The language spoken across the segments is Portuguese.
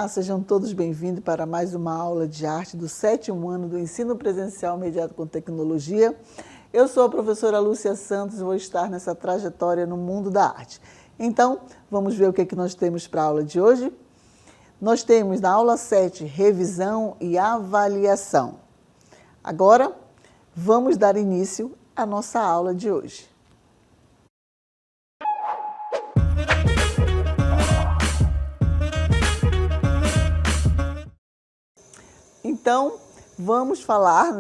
Olá, sejam todos bem-vindos para mais uma aula de arte do 7º ano do ensino presencial mediado com tecnologia. Eu sou a professora Lúcia Santos e vou estar nessa trajetória no mundo da arte. Então, vamos ver o que nós temos para a aula de hoje. Nós temos na aula 7, revisão e avaliação. Agora, vamos dar início à nossa aula de hoje. Então, vamos falar,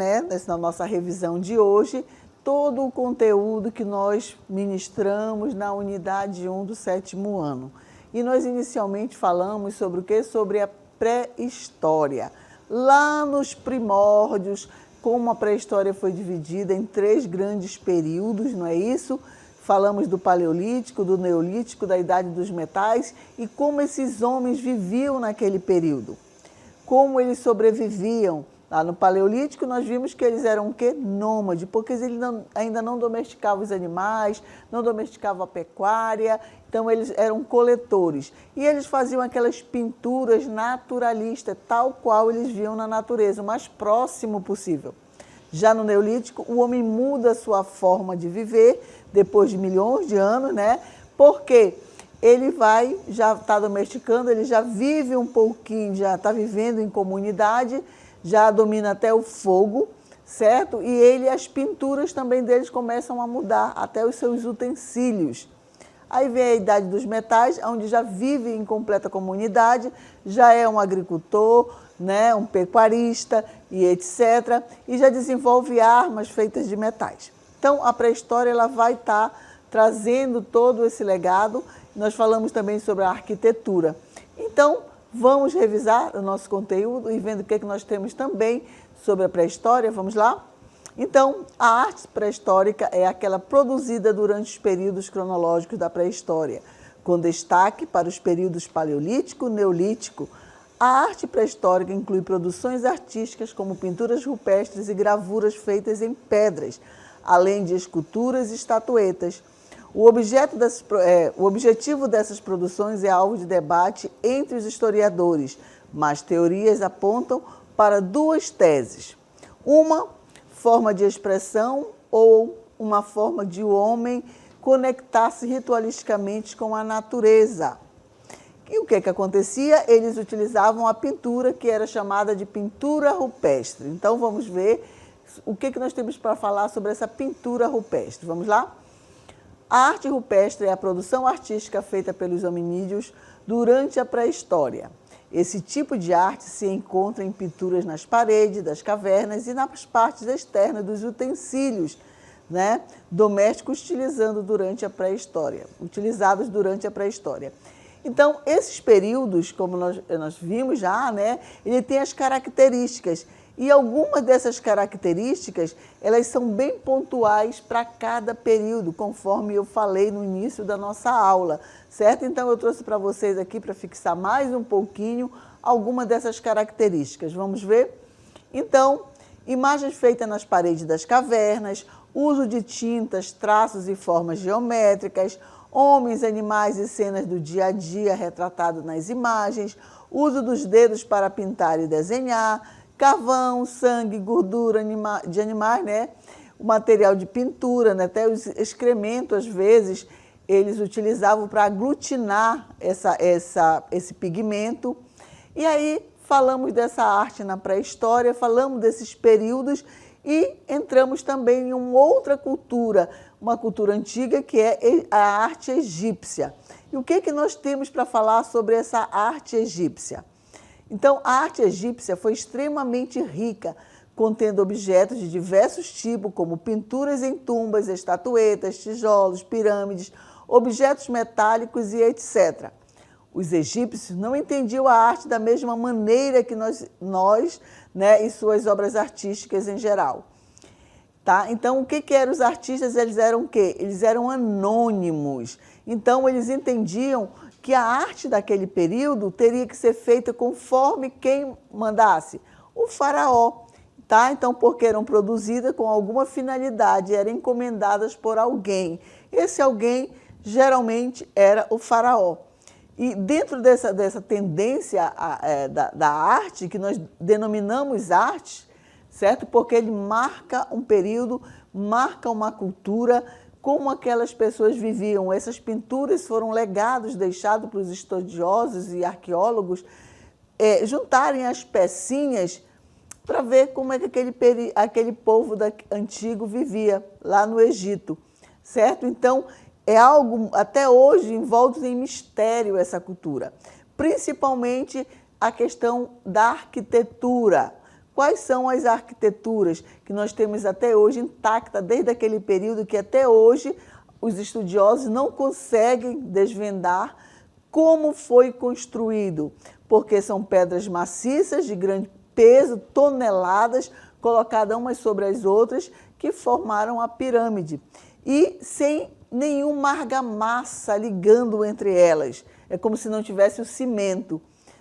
na nossa revisão de hoje, todo o conteúdo que nós ministramos na unidade 1 do 7º ano. E nós inicialmente falamos sobre o quê? Sobre a pré-história. Lá nos primórdios, como a pré-história foi dividida em 3 grandes períodos, não é isso? Falamos do Paleolítico, do Neolítico, da Idade dos Metais e como esses homens viviam naquele período. Como eles sobreviviam. Lá no Paleolítico, nós vimos que eles eram o quê? Nômades, porque eles ainda não domesticavam os animais, não domesticavam a pecuária, então eles eram coletores. E eles faziam aquelas pinturas naturalistas, tal qual eles viam na natureza, o mais próximo possível. Já no Neolítico, o homem muda a sua forma de viver, depois de milhões de anos, porque ele já está domesticando, ele já vive um pouquinho, já está vivendo em comunidade, já domina até o fogo, certo? E as pinturas também deles começam a mudar, até os seus utensílios. Aí vem a Idade dos Metais, onde já vive em completa comunidade, já é um agricultor, um pecuarista e etc. E já desenvolve armas feitas de metais. Então, a pré-história ela vai estar trazendo todo esse legado. Nós falamos também sobre a arquitetura. Então, vamos revisar o nosso conteúdo e vendo o que nós temos também sobre a pré-história. Vamos lá? Então, a arte pré-histórica é aquela produzida durante os períodos cronológicos da pré-história, com destaque para os períodos Paleolítico e Neolítico. A arte pré-histórica inclui produções artísticas como pinturas rupestres e gravuras feitas em pedras, além de esculturas e estatuetas. O objetivo dessas produções é alvo de debate entre os historiadores, mas teorias apontam para 2 teses. Uma forma de expressão ou uma forma de o homem conectar-se ritualisticamente com a natureza. E o que acontecia? Eles utilizavam a pintura que era chamada de pintura rupestre. Então, vamos ver o que nós temos para falar sobre essa pintura rupestre. Vamos lá? A arte rupestre é a produção artística feita pelos hominídeos durante a pré-história. Esse tipo de arte se encontra em pinturas nas paredes das cavernas e nas partes externas dos utensílios domésticos utilizados durante a pré-história. Então, esses períodos, como nós vimos já, ele tem as características. E algumas dessas características, elas são bem pontuais para cada período, conforme eu falei no início da nossa aula, certo? Então, eu trouxe para vocês aqui, para fixar mais um pouquinho, algumas dessas características. Vamos ver? Então, imagens feitas nas paredes das cavernas, uso de tintas, traços e formas geométricas, homens, animais e cenas do dia a dia retratados nas imagens, uso dos dedos para pintar e desenhar, carvão, sangue, gordura de animais, o material de pintura, até os excrementos, às vezes, eles utilizavam para aglutinar esse pigmento. E aí, falamos dessa arte na pré-história, falamos desses períodos e entramos também em uma outra cultura, uma cultura antiga, que é a arte egípcia. E o que nós temos para falar sobre essa arte egípcia? Então, a arte egípcia foi extremamente rica, contendo objetos de diversos tipos, como pinturas em tumbas, estatuetas, tijolos, pirâmides, objetos metálicos e etc. Os egípcios não entendiam a arte da mesma maneira que nós e suas obras artísticas em geral. Tá? Então, o que eram os artistas? Eles eram o quê? Eles eram anônimos. Então, eles entendiam que a arte daquele período teria que ser feita conforme quem mandasse? O faraó. Tá? Então, porque eram produzidas com alguma finalidade, eram encomendadas por alguém. Esse alguém, geralmente, era o faraó. E dentro dessa tendência da arte, que nós denominamos arte, certo? Porque ele marca um período, marca uma cultura, como aquelas pessoas viviam. Essas pinturas foram legados deixados para os estudiosos e arqueólogos juntarem as pecinhas para ver como é que aquele povo antigo vivia lá no Egito, certo? Então, é algo, até hoje, envolto em mistério essa cultura. Principalmente a questão da arquitetura. Quais são as arquiteturas que nós temos até hoje intacta, desde aquele período que até hoje os estudiosos não conseguem desvendar como foi construído, porque são pedras maciças de grande peso, toneladas, colocadas umas sobre as outras, que formaram a pirâmide. E sem nenhuma argamassa ligando entre elas. É como se não tivesse o cimento,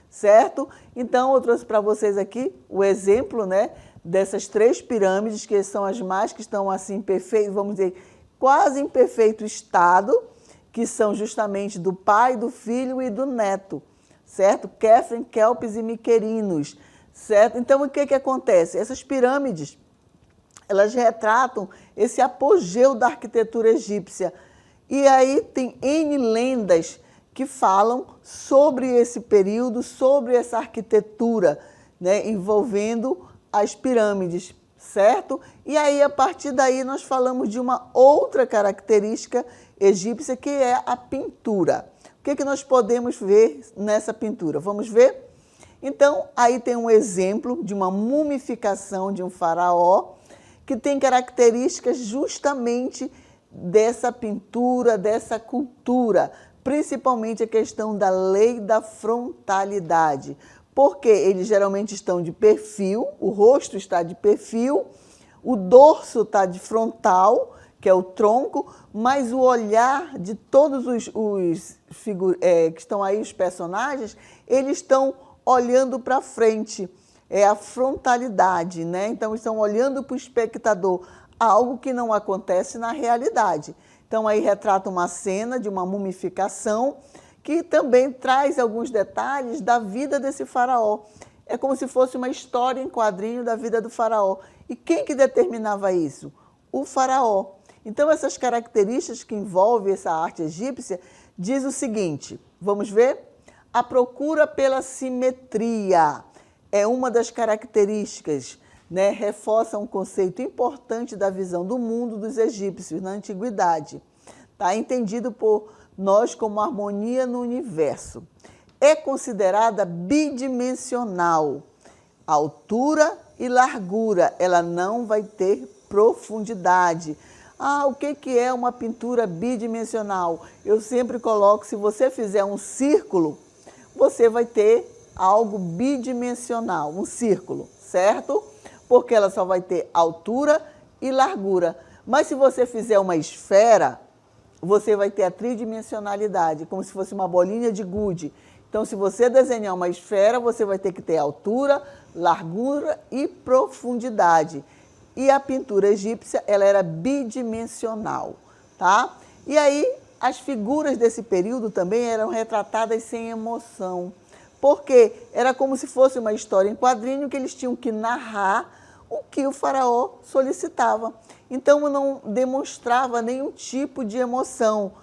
certo? Então, eu trouxe para vocês aqui o exemplo, né, dessas 3 pirâmides, que são as mais que estão assim, perfeito, vamos dizer, quase em perfeito estado, que são justamente do pai, do filho e do neto, certo? Khafre, Kelpis e Miquerinos, certo? Então, o que acontece? Essas pirâmides, elas retratam esse apogeu da arquitetura egípcia. E aí tem N lendas que falam sobre esse período, sobre essa arquitetura, né, envolvendo as pirâmides, certo? E aí, a partir daí, nós falamos de uma outra característica egípcia, que é a pintura. O que nós podemos ver nessa pintura? Vamos ver? Então, aí tem um exemplo de uma mumificação de um faraó, que tem características justamente dessa pintura, dessa cultura, principalmente a questão da lei da frontalidade, porque eles geralmente estão de perfil, o rosto está de perfil, o dorso está de frontal, que é o tronco, mas o olhar de todos que estão aí, os personagens, eles estão olhando para frente. É a frontalidade, né? Então, estão olhando para o espectador, algo que não acontece na realidade. Então, aí retrata uma cena de uma mumificação, que também traz alguns detalhes da vida desse faraó. É como se fosse uma história em quadrinho da vida do faraó. E quem que determinava isso? O faraó. Então, essas características que envolvem essa arte egípcia diz o seguinte, vamos ver? A procura pela simetria é uma das características, né? Reforça um conceito importante da visão do mundo dos egípcios na antiguidade. Tá? Entendido por nós como harmonia no universo. É considerada bidimensional, altura e largura, ela não vai ter profundidade. Ah, o que é uma pintura bidimensional? Eu sempre coloco, se você fizer um círculo, você vai ter algo bidimensional, um círculo, certo? Porque ela só vai ter altura e largura. Mas se você fizer uma esfera, você vai ter a tridimensionalidade, como se fosse uma bolinha de gude. Então, se você desenhar uma esfera, você vai ter que ter altura, largura e profundidade. E a pintura egípcia, ela era bidimensional, tá? E aí, as figuras desse período também eram retratadas sem emoção, porque era como se fosse uma história em quadrinho que eles tinham que narrar o que o faraó solicitava. Então, não demonstrava nenhum tipo de emoção.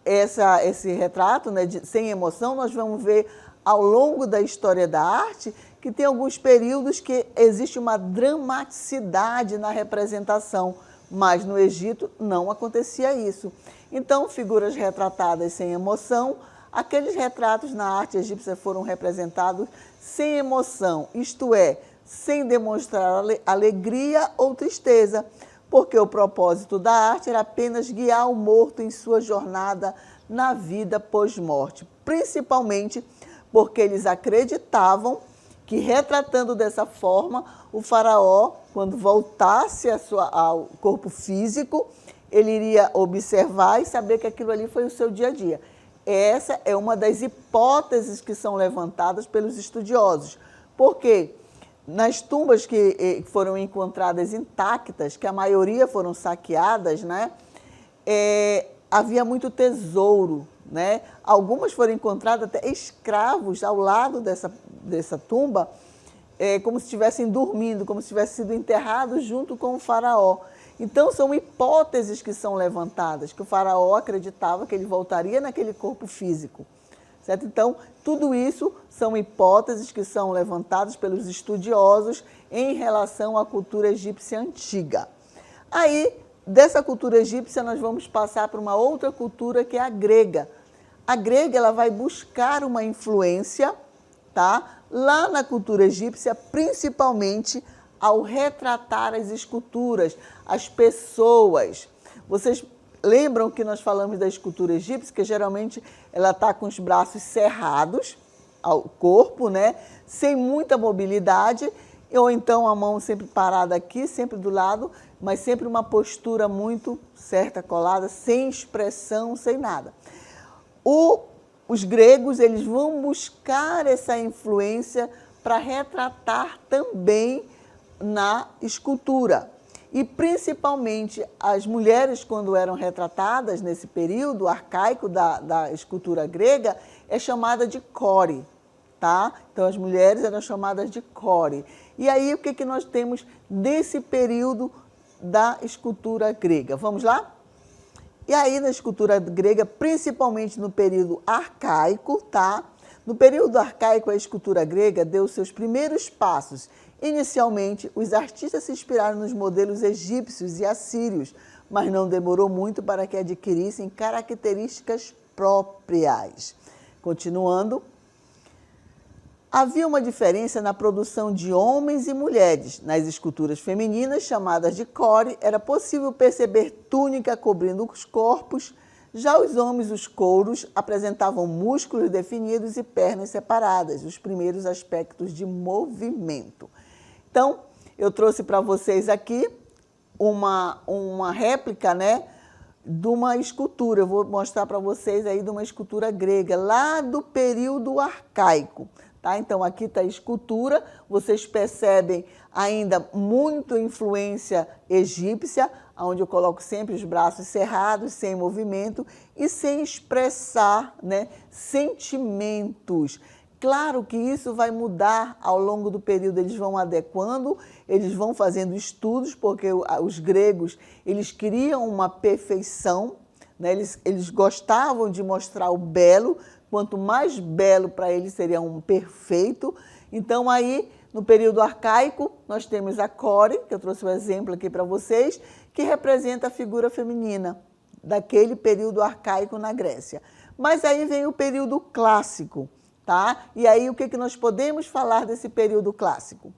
Esse retrato, né, sem emoção, nós vamos ver ao longo da história da arte que tem alguns períodos que existe uma dramaticidade na representação, mas no Egito não acontecia isso. Então, figuras retratadas sem emoção, aqueles retratos na arte egípcia foram representados sem emoção, isto é, sem demonstrar alegria ou tristeza, porque o propósito da arte era apenas guiar o morto em sua jornada na vida pós-morte, principalmente porque eles acreditavam que, retratando dessa forma, o faraó, quando voltasse ao corpo físico, ele iria observar e saber que aquilo ali foi o seu dia a dia. Essa é uma das hipóteses que são levantadas pelos estudiosos, porque nas tumbas que foram encontradas intactas, que a maioria foram saqueadas, né, havia muito tesouro né? Algumas foram encontradas até escravos ao lado dessa tumba, como se estivessem dormindo, como se tivessem sido enterrados junto com o faraó. Então, são hipóteses que são levantadas, que o faraó acreditava que ele voltaria naquele corpo físico. Certo? Então, tudo isso são hipóteses que são levantadas pelos estudiosos em relação à cultura egípcia antiga. Aí, dessa cultura egípcia, nós vamos passar para uma outra cultura, que é a grega. A grega, ela vai buscar uma influência, tá? Lá na cultura egípcia, principalmente ao retratar as esculturas, as pessoas. Vocês lembram que nós falamos da escultura egípcia, que geralmente ela está com os braços cerrados ao corpo, né? Sem muita mobilidade, ou então a mão sempre parada aqui, sempre do lado, mas sempre uma postura muito certa, colada, sem expressão, sem nada. Os gregos, eles vão buscar essa influência para retratar também na escultura. E principalmente as mulheres, quando eram retratadas nesse período arcaico da escultura grega, é chamada de core, tá? Então as mulheres eram chamadas de core. E aí o que nós temos desse período da escultura grega? Vamos lá? E aí na escultura grega, principalmente no período arcaico, tá? No período arcaico, a escultura grega deu seus primeiros passos. Inicialmente, os artistas se inspiraram nos modelos egípcios e assírios, mas não demorou muito para que adquirissem características próprias. Continuando, havia uma diferença na produção de homens e mulheres. Nas esculturas femininas, chamadas de core, era possível perceber túnica cobrindo os corpos. Já os homens, os couros, apresentavam músculos definidos e pernas separadas, os primeiros aspectos de movimento. Então, eu trouxe para vocês aqui uma réplica, né, de uma escultura. Eu vou mostrar para vocês aí de uma escultura grega, lá do período arcaico. Tá? Então, aqui está a escultura, vocês percebem ainda muito influência egípcia, onde eu coloco sempre os braços cerrados, sem movimento e sem expressar, né, sentimentos. Claro que isso vai mudar ao longo do período, eles vão adequando, eles vão fazendo estudos, porque os gregos, eles queriam uma perfeição, né? Eles gostavam de mostrar o belo, quanto mais belo para eles seria um perfeito. Então aí, no período arcaico, nós temos a core, que eu trouxe um exemplo aqui para vocês, que representa a figura feminina daquele período arcaico na Grécia. Mas aí vem o período clássico. Tá? E aí, o que nós podemos falar desse período clássico?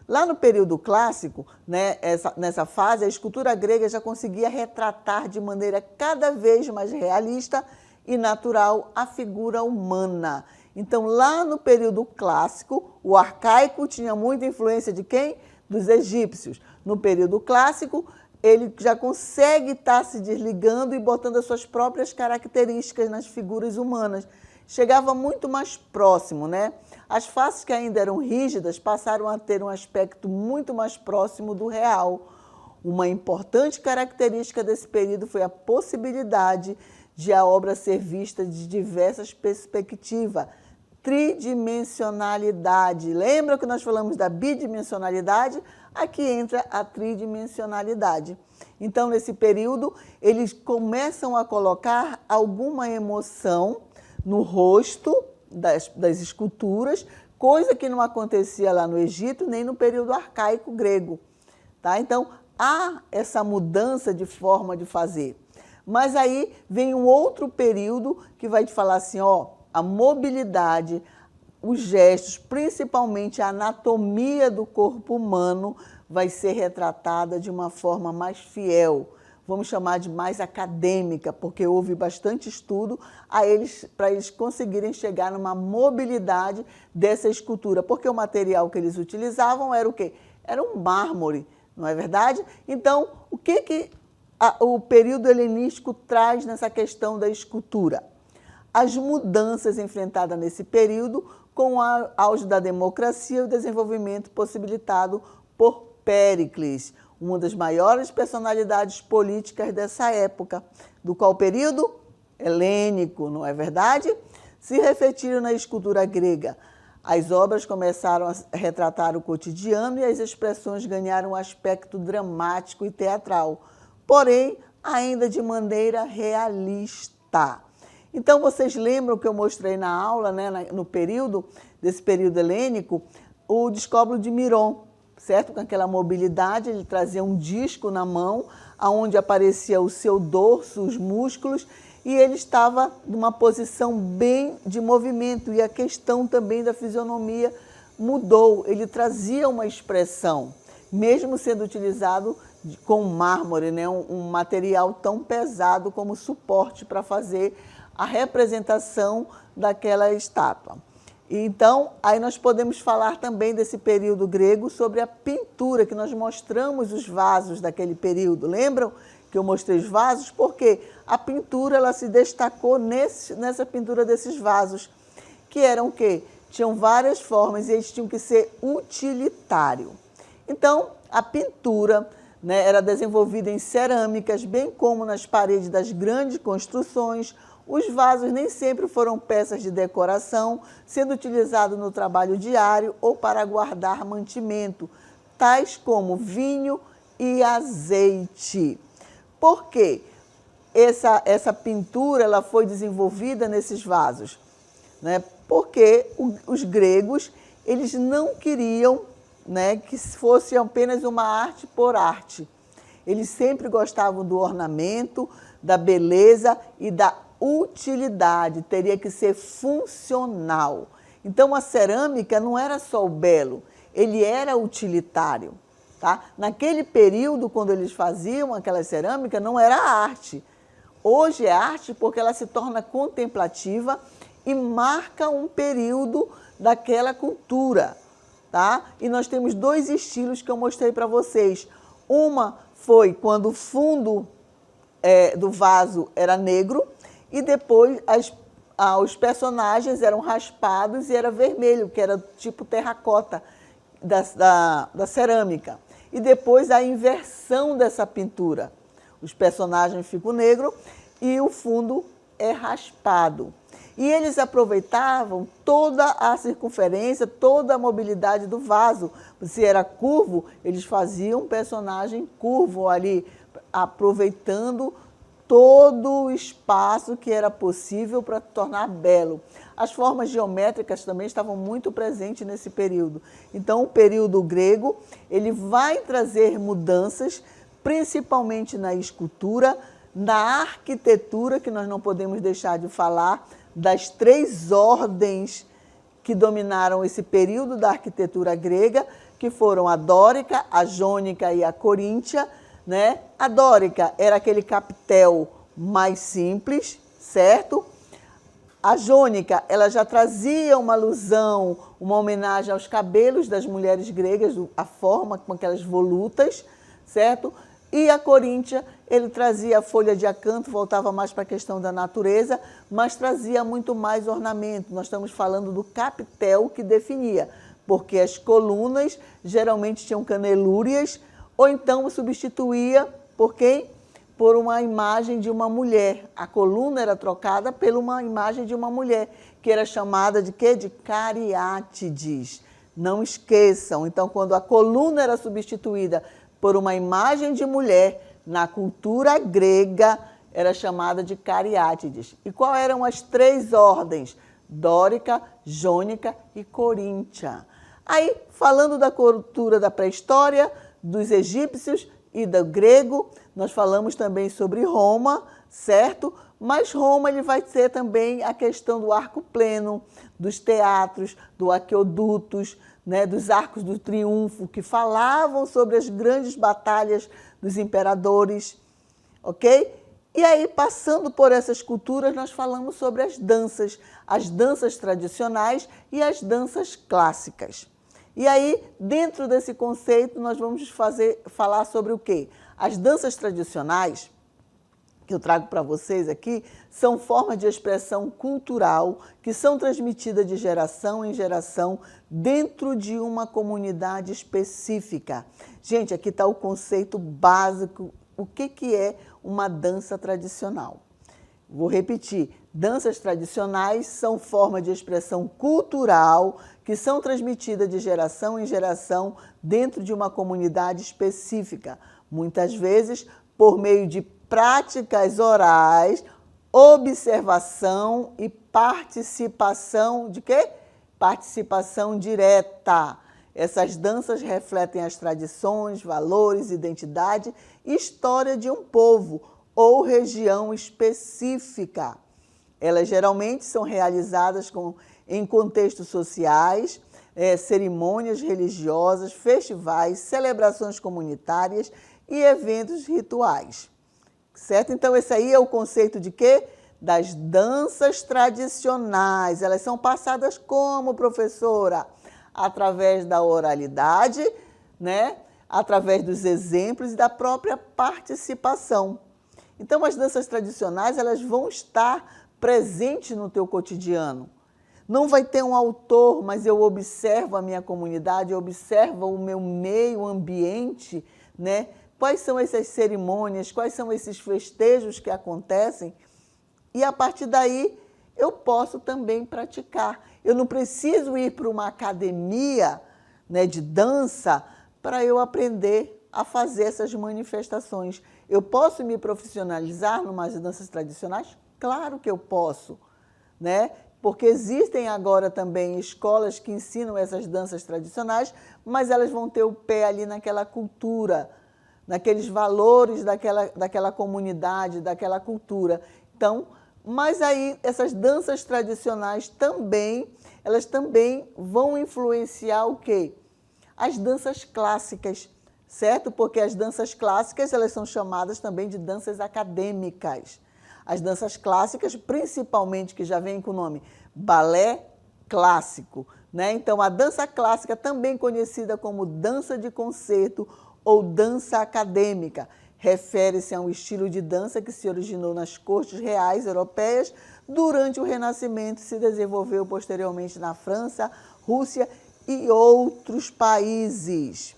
Lá no período clássico, né, nessa fase, a escultura grega já conseguia retratar de maneira cada vez mais realista e natural a figura humana. Então, lá no período clássico, o arcaico tinha muita influência de quem? Dos egípcios. No período clássico, ele já consegue estar se desligando e botando as suas próprias características nas figuras humanas. Chegava muito mais próximo, né? As faces que ainda eram rígidas passaram a ter um aspecto muito mais próximo do real. Uma importante característica desse período foi a possibilidade de a obra ser vista de diversas perspectivas. Tridimensionalidade. Lembra que nós falamos da bidimensionalidade? Aqui entra a tridimensionalidade. Então, nesse período, eles começam a colocar alguma emoção no rosto das esculturas, coisa que não acontecia lá no Egito, nem no período arcaico grego. Tá? Então, há essa mudança de forma de fazer. Mas aí vem um outro período que vai te falar assim, ó, a mobilidade, os gestos, principalmente a anatomia do corpo humano, vai ser retratada de uma forma mais fiel. Vamos chamar de mais acadêmica, porque houve bastante estudo para eles conseguirem chegar numa mobilidade dessa escultura, porque o material que eles utilizavam era o quê? Era um mármore, não é verdade? Então, o que o período helenístico traz nessa questão da escultura? As mudanças enfrentadas nesse período com o auge da democracia e o desenvolvimento possibilitado por Péricles, uma das maiores personalidades políticas dessa época. Do qual período? helênico, não é verdade? Se refletiram na escultura grega. As obras começaram a retratar o cotidiano e as expressões ganharam um aspecto dramático e teatral, porém, ainda de maneira realista. Então, vocês lembram que eu mostrei na aula, né, desse período helênico, o Discóbulo de Miron, certo? Com aquela mobilidade, ele trazia um disco na mão, onde aparecia o seu dorso, os músculos, e ele estava numa posição bem de movimento, e a questão também da fisionomia mudou, ele trazia uma expressão, mesmo sendo utilizado com mármore, né? Um material tão pesado como suporte para fazer a representação daquela estátua. Então, aí nós podemos falar também desse período grego sobre a pintura, que nós mostramos os vasos daquele período. Lembram que eu mostrei os vasos? Porque a pintura ela se destacou nessa pintura desses vasos, que eram o quê? Tinham várias formas e eles tinham que ser utilitário. Então, a pintura, né, era desenvolvida em cerâmicas, bem como nas paredes das grandes construções. Os vasos nem sempre foram peças de decoração, sendo utilizados no trabalho diário ou para guardar mantimento, tais como vinho e azeite. Por quê? Essa pintura ela foi desenvolvida nesses vasos, né? Porque os gregos eles não queriam, né, que fosse apenas uma arte por arte. Eles sempre gostavam do ornamento, da beleza e da utilidade, teria que ser funcional. Então, a cerâmica não era só o belo, ele era utilitário. Tá? Naquele período, quando eles faziam aquela cerâmica, não era arte. Hoje é arte porque ela se torna contemplativa e marca um período daquela cultura. Tá? E nós temos dois estilos que eu mostrei para vocês. Uma foi quando o fundo do vaso era negro e depois os personagens eram raspados e era vermelho, que era tipo terracota da cerâmica. E depois a inversão dessa pintura. Os personagens ficam negros e o fundo é raspado. E eles aproveitavam toda a circunferência, toda a mobilidade do vaso. Se era curvo, eles faziam um personagem curvo ali, aproveitando todo o espaço que era possível para tornar belo. As formas geométricas também estavam muito presentes nesse período. Então, o período grego, ele vai trazer mudanças, principalmente na escultura, na arquitetura, que nós não podemos deixar de falar, das três ordens que dominaram esse período da arquitetura grega, que foram a dórica, a jônica e a coríntia, né? A dórica era aquele capitel mais simples, certo? A jônica, ela já trazia uma alusão, uma homenagem aos cabelos das mulheres gregas, a forma com aquelas volutas, certo? E a coríntia, ele trazia a folha de acanto, voltava mais para a questão da natureza, mas trazia muito mais ornamento. Nós estamos falando do capitel que definia, porque as colunas geralmente tinham canelúrias, ou então substituía por quem? Por uma imagem de uma mulher. A coluna era trocada por uma imagem de uma mulher, que era chamada de quê? De cariátides. Não esqueçam. Então, quando a coluna era substituída por uma imagem de mulher, na cultura grega, era chamada de cariátides. E quais eram as três ordens? Dórica, jônica e coríntia. Aí, falando da cultura da pré-história, dos egípcios e do grego, nós falamos também sobre Roma, certo? Mas Roma ele vai ser também a questão do arco pleno, dos teatros, do aquedutos, né, dos arcos do triunfo, que falavam sobre as grandes batalhas dos imperadores, ok? E aí, passando por essas culturas, nós falamos sobre as danças tradicionais e as danças clássicas. E aí, dentro desse conceito, nós vamos falar sobre o quê? As danças tradicionais, que eu trago para vocês aqui, são formas de expressão cultural que são transmitidas de geração em geração dentro de uma comunidade específica. Gente, aqui está o conceito básico, o que é uma dança tradicional. Vou repetir. Danças tradicionais são formas de expressão cultural que são transmitidas de geração em geração dentro de uma comunidade específica, muitas vezes por meio de práticas orais, observação e participação de quê? Participação direta. Essas danças refletem as tradições, valores, identidade e história de um povo ou região específica. Elas geralmente são realizadas em contextos sociais, cerimônias religiosas, festivais, celebrações comunitárias e eventos rituais. Certo? Então, esse aí é o conceito de quê? Das danças tradicionais. Elas são passadas como, professora? Através da oralidade, né? Através dos exemplos e da própria participação. Então, as danças tradicionais, elas vão estar presentes no teu cotidiano. Não vai ter um autor, mas eu observo a minha comunidade, eu observo o meu meio ambiente, né? Quais são essas cerimônias, quais são esses festejos que acontecem, e a partir daí eu posso também praticar. Eu não preciso ir para uma academia, né, de dança para eu aprender a fazer essas manifestações. Eu posso me profissionalizar numas danças tradicionais? Claro que eu posso, né? Porque existem agora também escolas que ensinam essas danças tradicionais, mas elas vão ter o pé ali naquela cultura, naqueles valores daquela comunidade, daquela cultura. Então, mas aí essas danças tradicionais também, elas também vão influenciar o quê? As danças clássicas, certo? Porque as danças clássicas, elas são chamadas também de danças acadêmicas. As danças clássicas, principalmente, que já vem com o nome balé clássico, né? Então, a dança clássica, também conhecida como dança de concerto ou dança acadêmica, refere-se a um estilo de dança que se originou nas cortes reais europeias durante o Renascimento e se desenvolveu posteriormente na França, Rússia e outros países.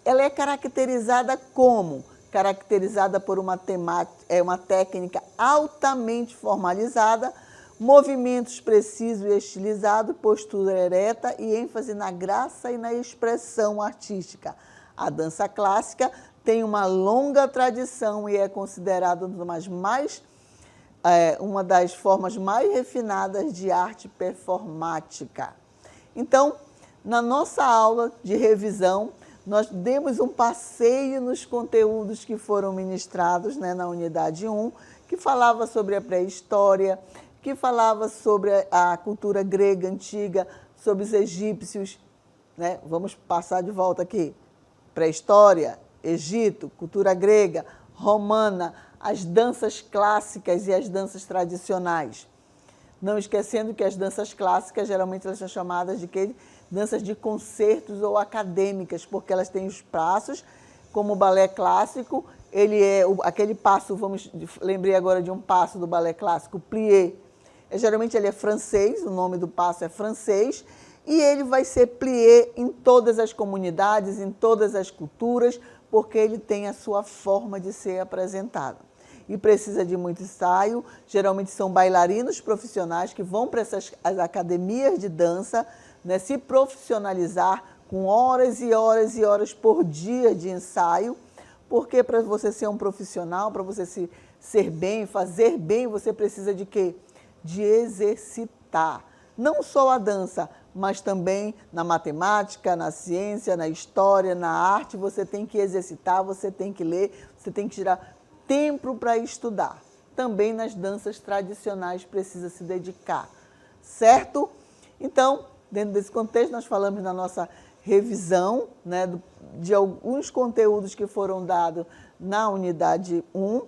Ela é caracterizada como? Caracterizada por uma técnica altamente formalizada, movimentos precisos e estilizados, postura ereta e ênfase na graça e na expressão artística. A dança clássica tem uma longa tradição e é considerada uma das formas mais refinadas de arte performática. Então, na nossa aula de revisão, nós demos um passeio nos conteúdos que foram ministrados, né, na unidade 1, que falava sobre a pré-história, que falava sobre a cultura grega antiga, sobre os egípcios, né? Vamos passar de volta aqui. Pré-história, Egito, cultura grega, romana, as danças clássicas e as danças tradicionais. Não esquecendo que as danças clássicas, geralmente elas são chamadas de quê? Danças de concertos ou acadêmicas, porque elas têm os passos, como o balé clássico, ele é aquele passo, lembrei agora de um passo do balé clássico, o plié. Geralmente ele é francês, o nome do passo é francês, e ele vai ser plié em todas as comunidades, em todas as culturas, porque ele tem a sua forma de ser apresentado. E precisa de muito ensaio, geralmente são bailarinos profissionais que vão para as academias de dança, né, se profissionalizar com horas e horas e horas por dia de ensaio, porque para você ser um profissional, para você ser bem, fazer bem, você precisa de quê? De exercitar. Não só a dança, mas também na matemática, na ciência, na história, na arte, você tem que exercitar, você tem que ler, você tem que tirar tempo para estudar. Também nas danças tradicionais precisa se dedicar, certo? Então, dentro desse contexto, nós falamos na nossa revisão, né, de alguns conteúdos que foram dados na unidade 1,